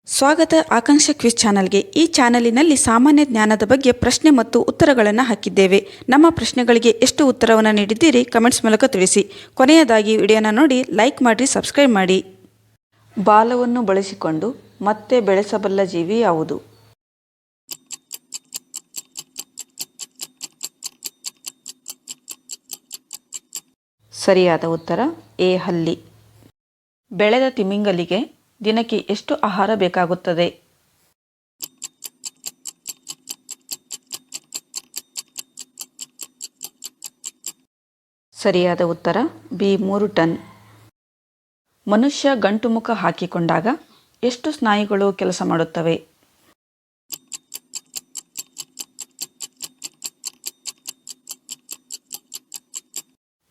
ಸ್ವಾಗತ ಆಕಾಂಕ್ಷ ಕ್ವಿಜ್ ಚಾನಲ್ಗೆ. ಈ ಚಾನಲಿನಲ್ಲಿ ಸಾಮಾನ್ಯ ಜ್ಞಾನದ ಬಗ್ಗೆ ಪ್ರಶ್ನೆ ಮತ್ತು ಉತ್ತರಗಳನ್ನು ಹಾಕಿದ್ದೇವೆ. ನಮ್ಮ ಪ್ರಶ್ನೆಗಳಿಗೆ ಎಷ್ಟು ಉತ್ತರವನ್ನು ನೀಡಿದ್ದೀರಿ ಕಮೆಂಟ್ಸ್ ಮೂಲಕ ತಿಳಿಸಿ. ಕೊನೆಯದಾಗಿ ವಿಡಿಯೋನ ನೋಡಿ ಲೈಕ್ ಮಾಡಿ, ಸಬ್ಸ್ಕ್ರೈಬ್ ಮಾಡಿ. ಬಾಲವನ್ನು ಬಳಸಿಕೊಂಡು ಮತ್ತೆ ಬೆಳೆಸಬಲ್ಲ ಜೀವಿ ಯಾವುದು? ಸರಿಯಾದ ಉತ್ತರ ಎ ಹಲ್ಲಿ. ಬೆಳೆದ ತಿಮಿಂಗಲಿಗೆ ದಿನಕ್ಕೆ ಎಷ್ಟು ಆಹಾರ ಬೇಕಾಗುತ್ತದೆ? ಸರಿಯಾದ ಉತ್ತರ ಬಿ 3 ಟನ್. ಮನುಷ್ಯ ಗಂಟು ಮುಖ ಹಾಕಿಕೊಂಡಾಗ ಎಷ್ಟು ಸ್ನಾಯುಗಳು ಕೆಲಸ ಮಾಡುತ್ತವೆ?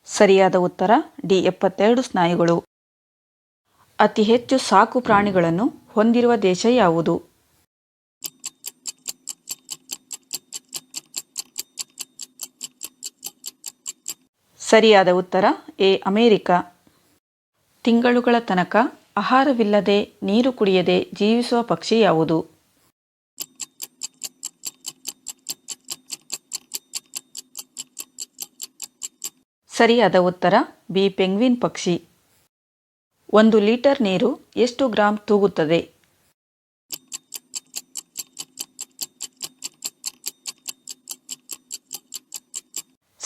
ಸರಿಯಾದ ಉತ್ತರ ಡಿ 72 ಸ್ನಾಯುಗಳು. ಅತಿ ಹೆಚ್ಚು ಸಾಕು ಪ್ರಾಣಿಗಳನ್ನು ಹೊಂದಿರುವ ದೇಶ ಯಾವುದು? ಸರಿಯಾದ ಉತ್ತರ ಎ ಅಮೆರಿಕ. ತಿಂಗಳುಗಳ ತನಕ ಆಹಾರವಿಲ್ಲದೆ ನೀರು ಕುಡಿಯದೆ ಜೀವಿಸುವ ಪಕ್ಷಿ ಯಾವುದು? ಸರಿಯಾದ ಉತ್ತರ ಬಿ ಪೆಂಗ್ವಿನ್ ಪಕ್ಷಿ. 1 ಲೀಟರ್ ನೀರು ಎಷ್ಟು ಗ್ರಾಂ ತೂಗುತ್ತದೆ?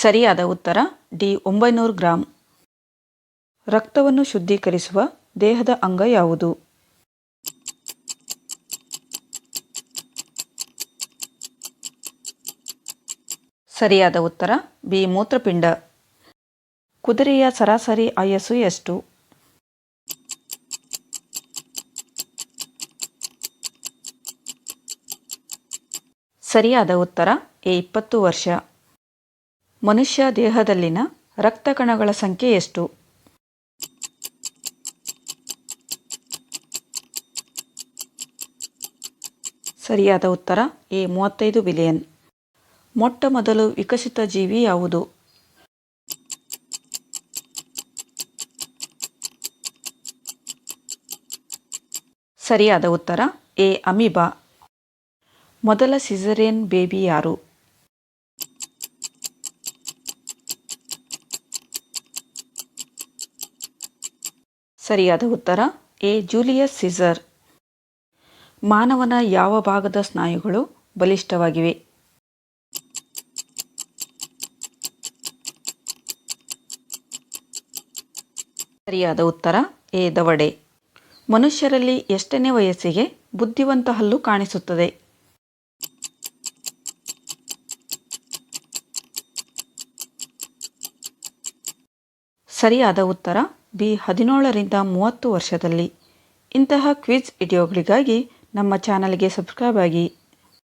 ಸರಿಯಾದ ಉತ್ತರ ಡಿ 900 ಗ್ರಾಂ. ರಕ್ತವನ್ನು ಶುದ್ಧೀಕರಿಸುವ ದೇಹದ ಅಂಗ ಯಾವುದು? ಸರಿಯಾದ ಉತ್ತರ ಬಿ ಮೂತ್ರಪಿಂಡ. ಕುದುರೆಯ ಸರಾಸರಿ ಆಯಸ್ಸು ಎಷ್ಟು? ಸರಿಯಾದ ಉತ್ತರ ಎ 20 ವರ್ಷ. ಮನುಷ್ಯ ದೇಹದಲ್ಲಿನ ರಕ್ತ ಕಣಗಳ ಸಂಖ್ಯೆ ಎಷ್ಟು? ಸರಿಯಾದ ಉತ್ತರ ಎ 35 ಬಿಲಿಯನ್. ಮೊಟ್ಟ ಮೊದಲು ವಿಕಸಿತ ಜೀವಿ ಯಾವುದು? ಸರಿಯಾದ ಉತ್ತರ ಎ ಅಮೀಬಾ. ಮೊದಲ ಸಿಸೇರಿಯನ್ ಬೇಬಿ ಯಾರು? ಸರಿಯಾದ ಉತ್ತರ ಎ ಜೂಲಿಯಸ್ ಸೀಸರ್. ಮಾನವನ ಯಾವ ಭಾಗದ ಸ್ನಾಯುಗಳು ಬಲಿಷ್ಠವಾಗಿವೆ? ಸರಿಯಾದ ಉತ್ತರ ಎ ದವಡೆ. ಮನುಷ್ಯರಲ್ಲಿ ಎಷ್ಟನೇ ವಯಸ್ಸಿಗೆ ಬುದ್ಧಿವಂತ ಹಲ್ಲು ಕಾಣಿಸುತ್ತದೆ? ಸರಿಯಾದ ಉತ್ತರ ಬಿ 17ರಿಂದ 30 ವರ್ಷದಲ್ಲಿ. ಇಂತಹ ಕ್ವಿಜ್ ವಿಡಿಯೋಗಳಿಗಾಗಿ ನಮ್ಮ ಚಾನಲ್ಗೆ ಸಬ್ಸ್ಕ್ರೈಬ್ ಆಗಿ.